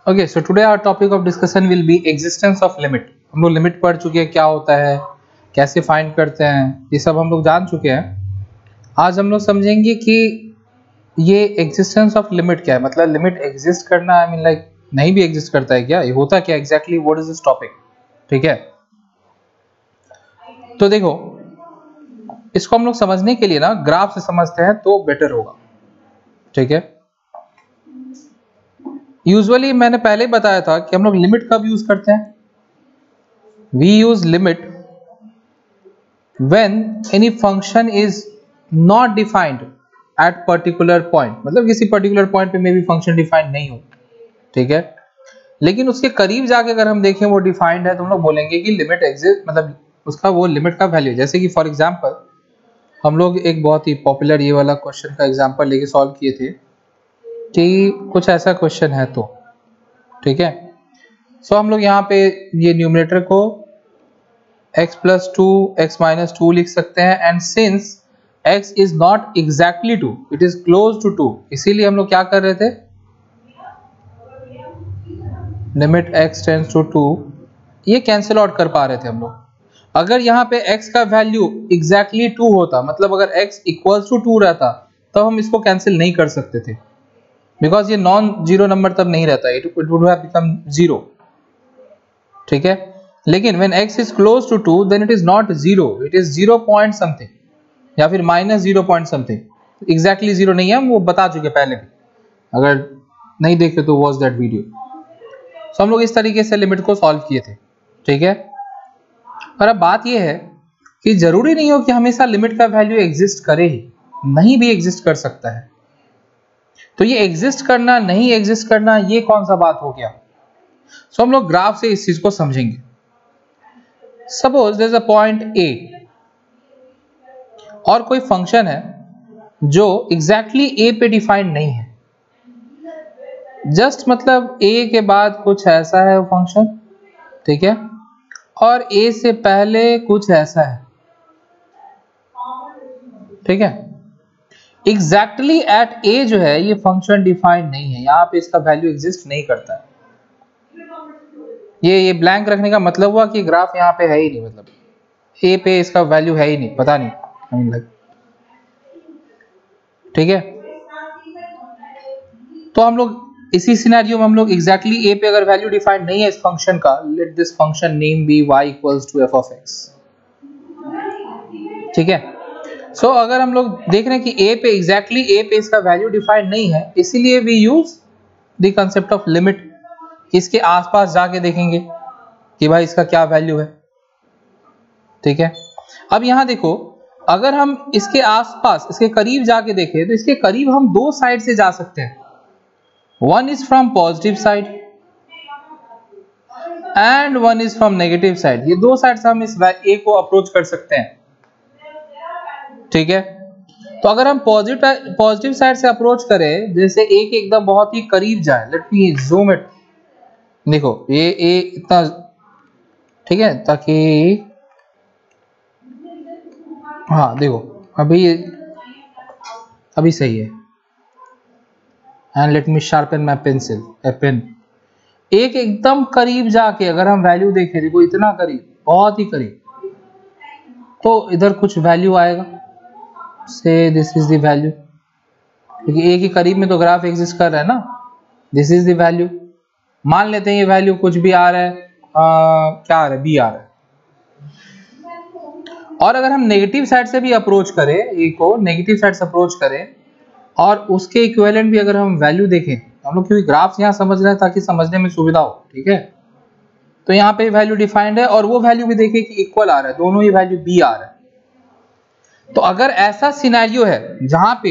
Okay, so today our topic of discussion will be existence of limit. हम लोग limit पढ़ चुके हैं, क्या होता है, कैसे फाइंड करते हैं, ये सब हम लोग जान चुके हैं। आज हम लोग समझेंगे कि ये एग्जिस्टेंस ऑफ लिमिट क्या है, मतलब लिमिट एग्जिस्ट करना, आई मीन लाइक नहीं भी एग्जिस्ट करता है क्या, ये होता क्या exactly, what is this topic. ठीक है, तो देखो इसको हम लोग समझने के लिए ना ग्राफ से समझते हैं तो बेटर होगा। ठीक है, यूजुअली मैंने पहले ही बताया था कि हम लोग लिमिट कब यूज करते हैं। We use limit when any function is not defined at particular point, मतलब किसी पर्टिकुलर पॉइंट पे मे बी फंक्शन डिफाइंड नहीं हो। ठीक है, लेकिन उसके करीब जाके अगर हम देखें वो डिफाइंड है तो हम लोग बोलेंगे कि लिमिट एग्जिस्ट, मतलब उसका वो लिमिट का वैल्यू। जैसे कि फॉर एग्जांपल हम लोग एक बहुत ही पॉपुलर ये वाला क्वेश्चन का एग्जांपल लेके सॉल्व किए थे कि कुछ ऐसा क्वेश्चन है तो ठीक है, सो हम लोग यहाँ पे ये न्यूमरेटर को x प्लस 2 x माइनस 2 लिख सकते हैं, and since x is not exactly 2 it is close to 2, इसीलिए हम लोग क्या कर रहे थे, लिमिट x टेंड्स टू 2 ये कैंसिल आउट कर पा रहे थे हम लोग। अगर यहाँ पे x का वैल्यू एग्जैक्टली 2 होता, मतलब अगर x इक्वल्स टू 2 रहता तब हम इसको कैंसिल नहीं कर सकते थे, बिकॉज ये नॉन जीरो नंबर तब नहीं रहता, इट वुड हैव बिकम 0। ठीक है, लेकिन when x is close to 2 then it is not 0, it is 0 point something या फिर माइनस 0 पॉइंट समथिंग, एग्जैक्टली 0 नहीं है, हम वो बता चुके पहले भी, अगर नहीं देखे तो वॉच दैट वीडियो। सो हम लोग इस तरीके से लिमिट को सॉल्व किए थे। ठीक है, और अब बात यह है कि जरूरी नहीं हो कि हमेशा लिमिट का वैल्यू एग्जिस्ट करे ही, नहीं भी एग्जिस्ट कर सकता है। तो ये एग्जिस्ट करना नहीं एग्जिस्ट करना ये कौन सा बात हो गया। सो हम लोग ग्राफ से इस चीज को समझेंगे। Suppose there is a point A और कोई फंक्शन है जो एग्जैक्टली A पे डिफाइंड नहीं है, जस्ट मतलब A के बाद कुछ ऐसा है फंक्शन, ठीक है, और A से पहले कुछ ऐसा है। ठीक है, एग्जैक्टली एट A जो है ये फंक्शन डिफाइंड नहीं है, यहाँ पे इसका वैल्यू एग्जिस्ट नहीं करता है। ये ब्लैंक रखने का मतलब हुआ कि ग्राफ यहाँ पे है ही नहीं, मतलब A पे इसका वैल्यू है ही नहीं, पता नहीं। ठीक है, तो हम लोग इसी सिनेरियो में हम लोग एग्जैक्टली A पे अगर वैल्यू डिफाइंड नहीं है इस फंक्शन का, let this function name be y equals to f of x। ठीक है, सो अगर हम लोग देख रहे हैं कि A पे एग्जैक्टली A पे इसका वैल्यू डिफाइंड नहीं है, इसीलिए we use the concept of limit. इसके आसपास जाके देखेंगे कि भाई इसका क्या वैल्यू है। ठीक है, अब यहां देखो, अगर हम इसके आसपास इसके करीब जाके देखें तो इसके करीब हम दो साइड से जा सकते हैं। One is from positive side and one is from negative side, ये दो साइड से हम इस A को अप्रोच कर सकते हैं। ठीक है, तो अगर हम पॉजिटिव साइड से अप्रोच करें, जैसे A के एकदम बहुत ही करीब जाए, लेट मी जूम इट, देखो ये A इतना, ठीक है, ताकि हाँ देखो अभी सही है, and let me sharpen my pencil, a pen. एक एकदम करीब जाके अगर हम वैल्यू देखें, देखो इतना करीब, बहुत ही करीब, तो इधर कुछ वैल्यू आएगा, से दिस इज द वैल्यू, क्योंकि A के करीब में तो ग्राफ एग्जिस्ट कर रहा है ना, दिस इज द वैल्यू। मान लेते हैं ये वैल्यू कुछ भी आ रहा है, क्या आ रहा है, B आ रहा है। और अगर हम नेगेटिव साइड से भी अप्रोच करें, A को नेगेटिव साइड से अप्रोच करें और उसके इक्विवेलेंट भी अगर हम वैल्यू देखें, हम लोग क्योंकि ग्राफ्स यहाँ समझ रहे हैं ताकि समझने में सुविधा हो। ठीक है, तो यहाँ पे वैल्यू डिफाइंड है और वो वैल्यू भी देखिए कि इक्वल आ रहा है, दोनों ही वैल्यू B आ रहा है। तो अगर ऐसा सिनेरियो है जहां पे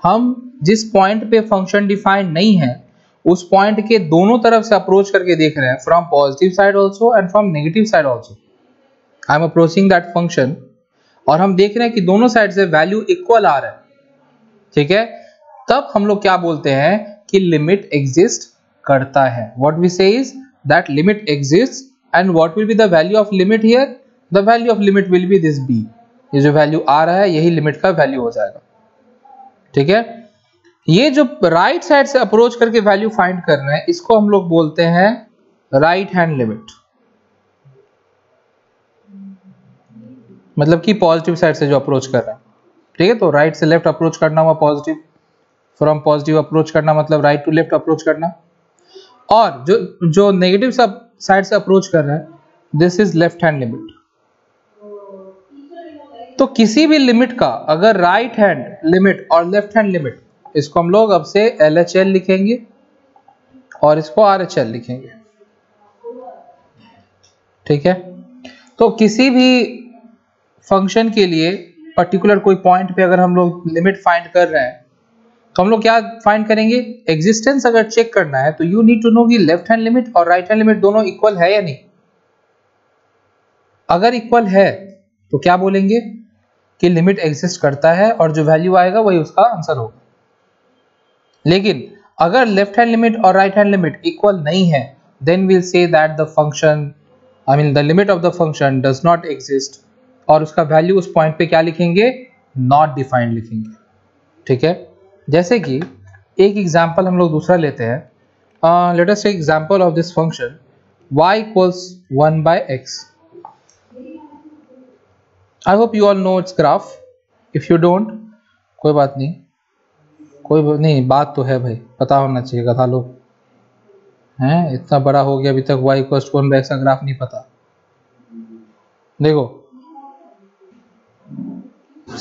हम जिस पॉइंट पे फंक्शन डिफाइंड नहीं है उस पॉइंट के दोनों तरफ से अप्रोच करके देख रहे हैं, from positive side also and from negative side also, I am approaching that function, और हम देख रहे हैं कि दोनों साइड से वैल्यू इक्वल आ रहा है। ठीक है, तब हम लोग क्या बोलते हैं कि लिमिट एग्जिस्ट करता है। व्हाट वी से is that limit exist, and what will be the value of limit here, the value of limit will be this B, ये जो वैल्यू आ रहा है यही लिमिट का वैल्यू हो जाएगा। ठीक है, ये जो राइट साइड से अप्रोच करके वैल्यू फाइंड कर रहे हैं इसको हम लोग बोलते हैं राइट हैंड लिमिट, मतलब कि पॉजिटिव साइड से जो अप्रोच कर रहे हैं, ठीक है। तो राइट से लेफ्ट अप्रोच करना हुआ पॉजिटिव, फ्रॉम पॉजिटिव अप्रोच करना मतलब राइट टू लेफ्ट अप्रोच करना, और जो नेगेटिव साइड से अप्रोच कर रहा है this is left hand limit. तो किसी भी लिमिट का अगर राइट हैंड लिमिट और लेफ्ट हैंड लिमिट, इसको हम लोग अब से LHL लिखेंगे और इसको RHL लिखेंगे, ठीक है। तो किसी भी फंक्शन के लिए पर्टिकुलर कोई पॉइंट पे अगर हम लोग लिमिट फाइंड कर रहे हैं तो हम लोग क्या फाइंड करेंगे, एग्जिस्टेंस अगर चेक करना है तो यू नीड टू नो कि लेफ्ट हैंड लिमिट और राइट हैंड लिमिट दोनों इक्वल है या नहीं। अगर इक्वल है तो क्या बोलेंगे कि लिमिट एग्जिस्ट करता है और जो वैल्यू आएगा वही उसका आंसर होगा। लेकिन अगर लेफ्ट हैंड लिमिट और राइट हैंड लिमिट इक्वल नहीं है then we'll say that the function the limit of the function does not exist, और उसका वैल्यू उस पॉइंट पे क्या लिखेंगे, नॉट डिफाइंड लिखेंगे, ठीक है। जैसे कि एक एग्जांपल हम लोग दूसरा लेते हैं, let us take example of this function y equals 1/x। I hope you all know its graph, if you don't कोई बात नहीं, बात तो है भाई, पता होना चाहिए, गधा लोग हैं, इतना बड़ा हो गया अभी तक y equals 1/x का ग्राफ नहीं पता। देखो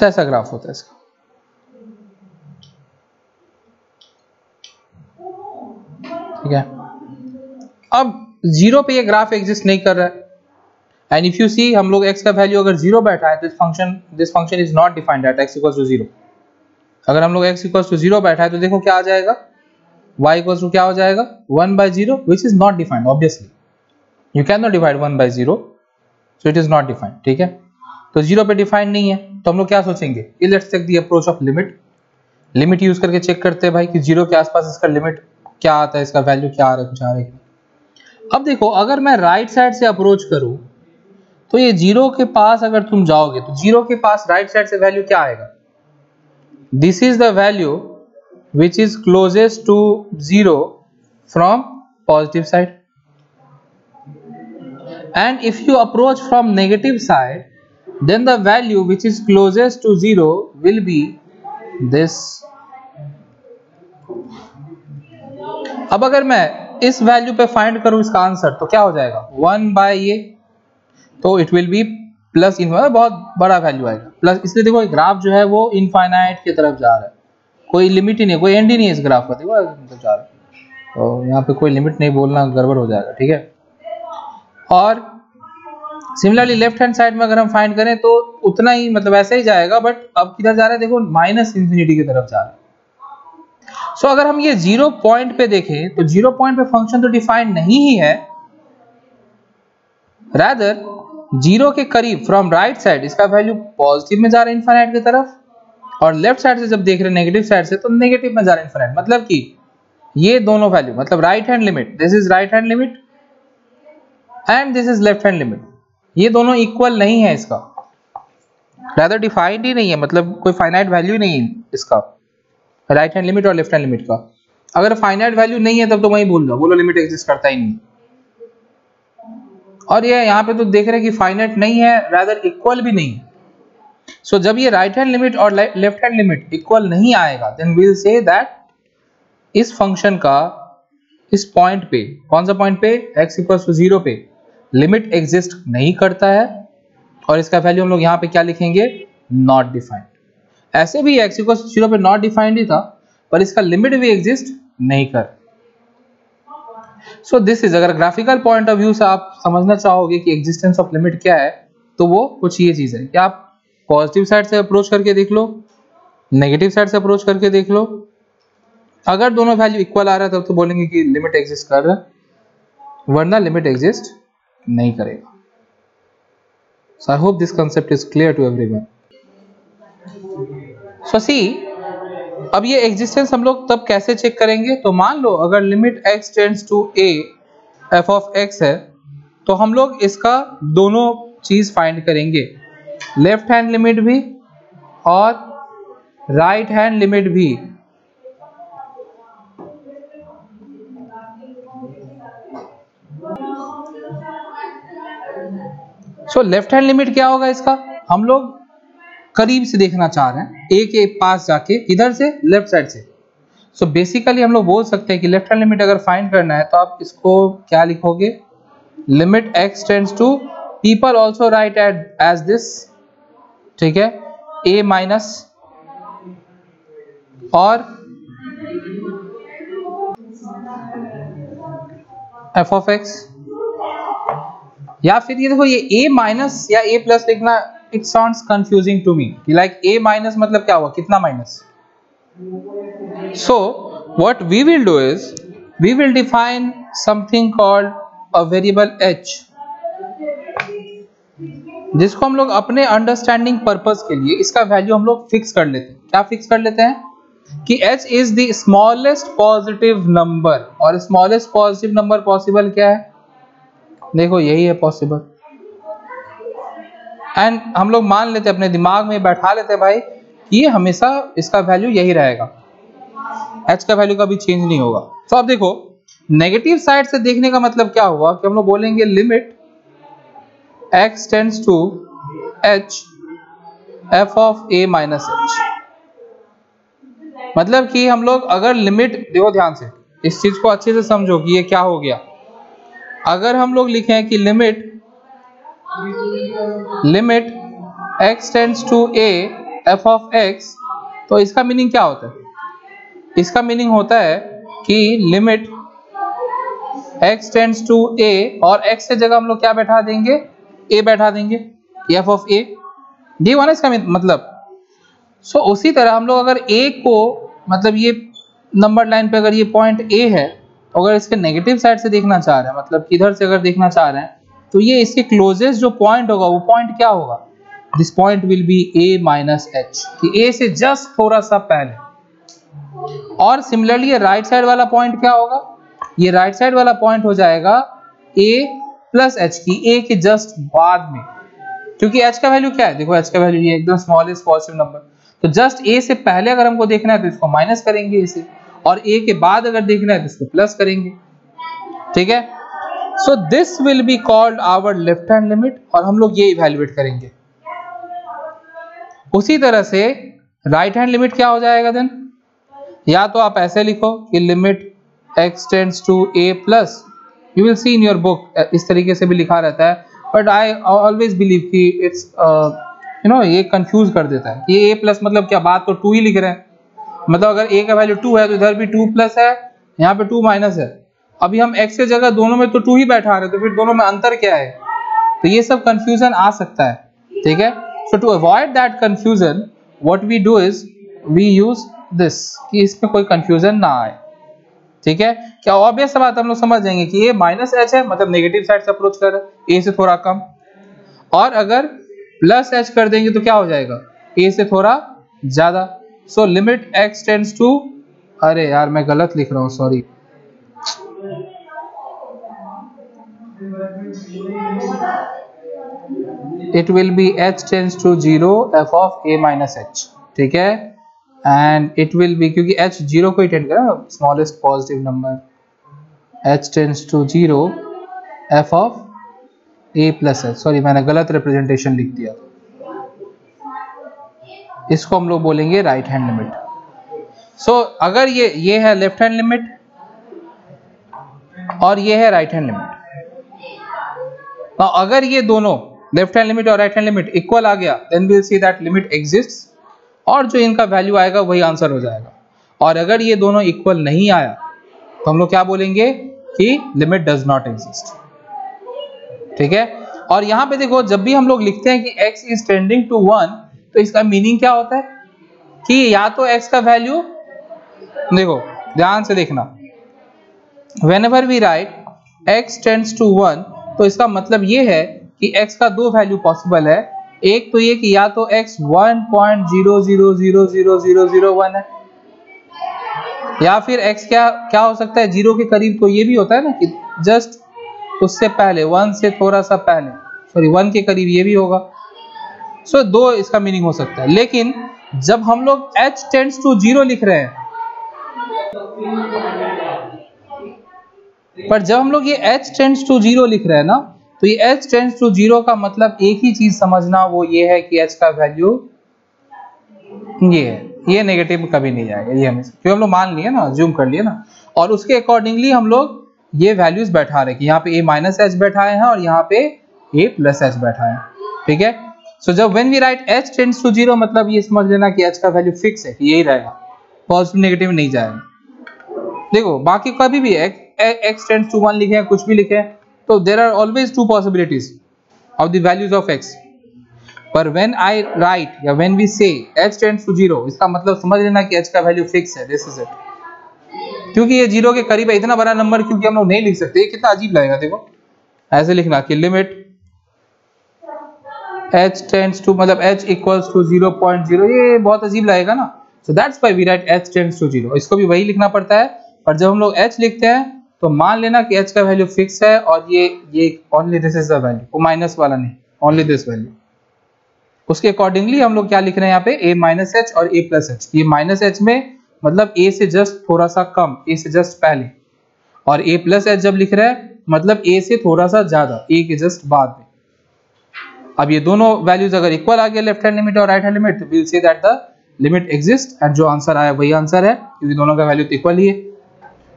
ऐसा ग्राफ होता है इसका, ठीक है। अब जीरो पे ये ग्राफ एग्जिस्ट नहीं कर रहा है, एंड इफ यू सी हम लोग x का वैल्यू अगर 0 बैठा है तो this function is not defined at x equals to 0। अगर हम लोग x इक्वल्स टू 0 बैठा है तो देखो क्या आ जाएगा, y इक्वल्स टू क्या हो जाएगा 1/0 which is not defined, obviously you can not divide 1/0, so it is not defined, ठीक है। तो 0 पे डिफाइंड नहीं है तो हम लोग क्या सोचेंगे, let's take the approach of limit use करके चेक करते हैं भाई कि 0 के आसपास इसका लिमिट क्या आता है, इसका वैल्यू क्या आ रहा है, कुछ आ रहा है। अब देखो अगर मैं राइट साइड से अप्रोच करूं तो ये 0 के पास अगर तुम जाओगे तो 0 के पास राइट साइड से वैल्यू क्या आएगा, this is the value which is closest to 0 from positive side, and if you approach from negative side then the value which is closest to 0 will be this। अब अगर मैं इस value पे find करूं इसका answer तो क्या हो जाएगा 1/a, तो it will be plus infinite, बहुत बड़ा वैल्यू आएगा प्लस, इसलिए देखो ग्राफ जो है वो इनफाइनाइट की तरफ जा रहा है, कोई लिमिट ही नहीं, कोई एंड ही नहीं है इस ग्राफ का, देखो जा रहा है, तो यहाँ पे कोई लिमिट नहीं बोलना गड़बड़ हो जाएगा, ठीक है। और सिमिलरली लेफ्ट हैंड साइड में अगर हम फाइंड करें तो उतना ही, मतलब ऐसे ही जाएगा, बट अब किधर जा रहा है देखो -इंफिनिटी की तरफ जा रहा है। सो अगर हम ये 0 पॉइंट पे देखें तो 0 पॉइंट पे फंक्शन तो डिफाइंड नहीं ही है, रादर 0 के करीब फ्रॉम राइट साइड इसका वैल्यू पॉजिटिव में जा रहा है इनफाइनाइट की तरफ, और लेफ्ट साइड से जब देख रहे हैं नेगेटिव साइड से तो नेगेटिव में जा रहा है इनफाइनाइट, मतलब कि ये दोनों वैल्यू, मतलब right hand limit, this is right hand limit and this is left hand limit, ये दोनों इक्वल नहीं है इसका, रादर डिफाइंड ही नहीं है, मतलब कोई फाइनाइट वैल्यू नहीं है इसका, राइट हैंड लिमिट और लेफ्ट हैंड लिमिट का। अगर फाइनाइट वैल्यू नहीं है तब तो वही बोल दो, बोलो लिमिट एग्जिस्ट करता ही नहीं। और ये यहाँ पे तो देख रहे हैं कि फाइनाइट नहीं है, रादर इक्वल भी नहीं है। सो जब ये राइट हैंड लिमिट और लेफ्ट हैंड लिमिट इक्वल नहीं आएगा then we will say that इस फंक्शन का इस पॉइंट पे, कौन सा पॉइंट पे, x इक्वल्स टू 0 पे लिमिट एग्जिस्ट नहीं करता है, और इसका वैल्यू हम लोग यहाँ पे क्या लिखेंगे, नॉट डिफाइंड। ऐसे भी x इक्वल्स टू 0 पे नॉट डिफाइंड ही था, पर इसका लिमिट भी एग्जिस्ट नहीं कर। सो दिस इज, अगर ग्राफिकल पॉइंट ऑफ व्यू से आप समझना चाहोगे कि एग्जिस्टेंस ऑफ लिमिट क्या है, तो वो कुछ ये चीज है कि आप पॉजिटिव साइड से अप्रोच करके देख लो, नेगेटिव साइड से अप्रोच करके देख लो, अगर दोनों वैल्यू इक्वल आ रहा है तब तो बोलेंगे कि लिमिट एग्जिस्ट कर रहा है, वरना लिमिट एग्जिस्ट नहीं करेगा। So I hope this concept is clear to everyone. So see, अब ये एग्जिस्टेंस हम लोग तब कैसे चेक करेंगे, तो मान लो अगर limit x tends to a f of x है तो हम लोग इसका दोनों चीज फाइंड करेंगे, लेफ्ट हैंड लिमिट भी और राइट हैंड लिमिट भी, सो लेफ्ट हैंड लिमिट क्या होगा इसका, हम लोग करीब से देखना चाह रहे हैं, ए के पास जाके, इधर से लेफ्ट साइड से। सो बेसिकली हम लोग बोल सकते हैं कि लेफ्ट हैंड लिमिट अगर फाइंड करना है तो आप इसको क्या लिखोगे, limit x tends to, people also write as this, ठीक है, a माइनस और f ऑफ x, या फिर ये देखो ये a माइनस या a प्लस लिखना, it sounds confusing to me, like a minus मतलब क्या हुआ, कितना minus. So what we will do is we will define something called a variable h, जिसको हम लोग अपने अंडरस्टैंडिंग पर्पस के लिए इसका वैल्यू हम लोग फिक्स कर लेते हैं। क्या फिक्स कर लेते हैं कि h is the smallest positive number, और स्मॉलेस्ट पॉजिटिव नंबर पॉसिबल क्या है, देखो यही है पॉसिबल। एंड हम लोग मान लेते हैं, अपने दिमाग में बैठा लेते हैं भाई कि ये हमेशा इसका वैल्यू यही रहेगा, h का वैल्यू कभी चेंज नहीं होगा। तो अब देखो नेगेटिव साइड से देखने का मतलब क्या हुआ कि हम लोग बोलेंगे limit x tends to h f of a minus h, मतलब कि हम लोग अगर लिमिट, देखो ध्यान से इस चीज को अच्छे से समझो कि ये क्या हो गया। अगर हम लोग लिखें कि limit x tends to a f of x, तो इसका मीनिंग क्या होता है, इसका मीनिंग होता है कि limit x tends to a, और x के जगह हम लोग क्या बैठा देंगे, a बैठा देंगे, f ऑफ a, ये हुआ ना इसका मतलब। सो उसी तरह हम लोग अगर a को, मतलब ये नंबर लाइन पे अगर ये पॉइंट a है, तो अगर इसके नेगेटिव साइड से देखना चाह रहे हैं, मतलब किधर से अगर देखना चाह रहे हैं, तो ये इसके क्लोजेस्ट जो पॉइंट होगा वो पॉइंट क्या होगा, this point will be a minus h, कि a से जस्ट थोड़ा सा पहले। और सिमिलरली ये राइट साइड वाला पॉइंट क्या होगा, ये राइट साइड वाला पॉइंट हो जाएगा a प्लस h, की a के जस्ट बाद में, क्योंकि h का वैल्यू क्या है, देखो h का वैल्यू ये एकदम स्मॉलेस्ट पॉजिटिव नंबर, तो जस्ट a से पहले अगर हमको देखना है तो इसको माइनस करेंगे इसे, और a के बाद अगर देखना है तो इसको प्लस करेंगे, ठीक है। So this will be called our left hand limit, और हम लोग ये इवैल्यूएट करेंगे। उसी तरह से राइट हैंड लिमिट क्या हो जाएगा देन, या तो आप ऐसे लिखो कि limit x tends to a plus, you will see in your book इस तरीके से भी लिखा रहता है, बट आई ऑलवेज बिलीव कि इट्स ये कंफ्यूज कर देता है कि a प्लस मतलब क्या, बात तो 2 ही लिख रहे हैं, मतलब अगर a का वैल्यू 2 है तो इधर भी 2 प्लस है, यहाँ पे 2 माइनस है, अभी हम x के जगह दोनों में तो 2 ही बैठा रहे, तो फिर दोनों में अंतर क्या है, तो ये सब कंफ्यूजन आ सकता है, ठीक है। So to avoid that confusion what we do is we use this, कि इसमें कोई कंफ्यूजन ना आए, ठीक है। क्या ऑब्वियस बात हम लोग समझ जाएंगे कि ये माइनस h है, मतलब नेगेटिव साइड से अप्रोच कर रहा है, a से थोड़ा कम, और अगर प्लस h कर देंगे तो क्या हो जाएगा, a से थोड़ा ज्यादा। So limit x tends to, अरे यार मैं गलत लिख रहा हूँ, sorry, it will be h tends to 0 f of a minus h, ठीक है, and it will be, क्योंकि h 0 को ही टेंड कर रहा है, smallest positive number, h tends to 0 f of a plus h, sorry मैंने गलत रिप्रेजेंटेशन लिख दिया, इसको हम लोग बोलेंगे राइट हैंड लिमिट। सो अगर ये है लेफ्ट हैंड लिमिट और ये है राइट हैंड लिमिट, तो अगर ये दोनों लेफ्ट हैंड लिमिट और राइट हैंड लिमिट इक्वल आ गया, then we will see that limit exists, और जो इनका वैल्यू आएगा वही आंसर हो जाएगा। और अगर ये दोनों इक्वल नहीं आया तो हम लोग क्या बोलेंगे कि लिमिट डज नॉट एग्जिस्ट, ठीक है। और यहाँ पे देखो जब भी हम लोग लिखते हैं कि x इज टेंडिंग टू 1, तो इसका मीनिंग क्या होता है कि या तो x का वैल्यू, देखो ध्यान से देखना, whenever we write x tends to 1, तो इसका मतलब ये है कि x का दो वैल्यू पॉसिबल है, एक तो ये कि या तो x 1.00000001 है, या फिर x क्या हो सकता है 0 के करीब, तो ये भी होता है ना कि जस्ट उससे पहले 1 से थोड़ा सा पहले, सॉरी 1 के करीब, ये भी होगा। सो दो इसका मीनिंग हो सकता है, लेकिन जब हम लोग h टेंड्स टू 0 लिख रहे हैं, पर जब हम लोग ये h टेंड्स टू 0 लिख रहे हैं ना, तो ये h टेंड्स टू 0 का मतलब एक ही चीज समझना, वो ये है कि h का वैल्यू ये है, ये नेगेटिव कभी नहीं जाएगा, ये हमें क्योंकि हम लोग मान लिए ना, अज्यूम कर लिए ना, और उसके अकॉर्डिंगली हम लोग ये वैल्यूज बैठा रहे कि यहाँ पे a माइनस एच बैठाए हैं और यहाँ पे a प्लस एच बैठा है, ठीक है। सो जब when we write h tends to 0 मतलब ये समझ लेना कि h का वैल्यू फिक्स है, कि यही रहेगा, पॉजिटिव नेगेटिव नहीं जाएगा। देखो बाकी कभी भी x टेंड्स टू 1 लिखे, कुछ भी लिखे, तो there are always two possibilities of the values of x, पर व्हेन आई राइट या when we say h tends to 0 इसका मतलब समझ लेना कि h का वैल्यू फिक्स है, दिस इज इट। क्योंकि ये 0 के करीब है, इतना बड़ा नंबर क्योंकि हम लोग नहीं लिख सकते, ये कितना अजीब लगेगा। देखो ऐसे लिखना कि लिमिट h टेंड्स टू मतलब h इक्वल्स टू 0.0, ये बहुत अजीब लगेगा ना। So that's why we write h tends to 0, इसको भी वही लिखना पड़ता है, पर जब हम लोग h लिखते हैं तो मान लेना कि h का वैल्यू फिक्स है और ये only this is the value, वो माइनस वाला नहीं, ओनली दिस वैल्यू। उसके अकॉर्डिंगली हम लोग क्या लिख रहे हैं यहाँ पे a माइनस एच और a प्लस एच। ये माइनस एच में मतलब a से जस्ट थोड़ा सा कम, a से जस्ट पहले, और a प्लस एच जब लिख रहे हैं मतलब a से थोड़ा सा ज्यादा, a के जस्ट बाद में। अब ये दोनों वैल्यूज अगर इक्वल आ गया लेफ्ट हैंड लिमिट और right hand limit, we will say that the limit exist, and जो आंसर आया वही आंसर है क्योंकि दोनों का वैल्यू इक्वल ही है।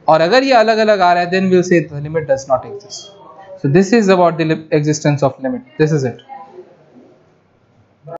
और अगर ये अलग अलग आ रहा है then we will say the limit does not exist. So this is about the existence of limit, this is it.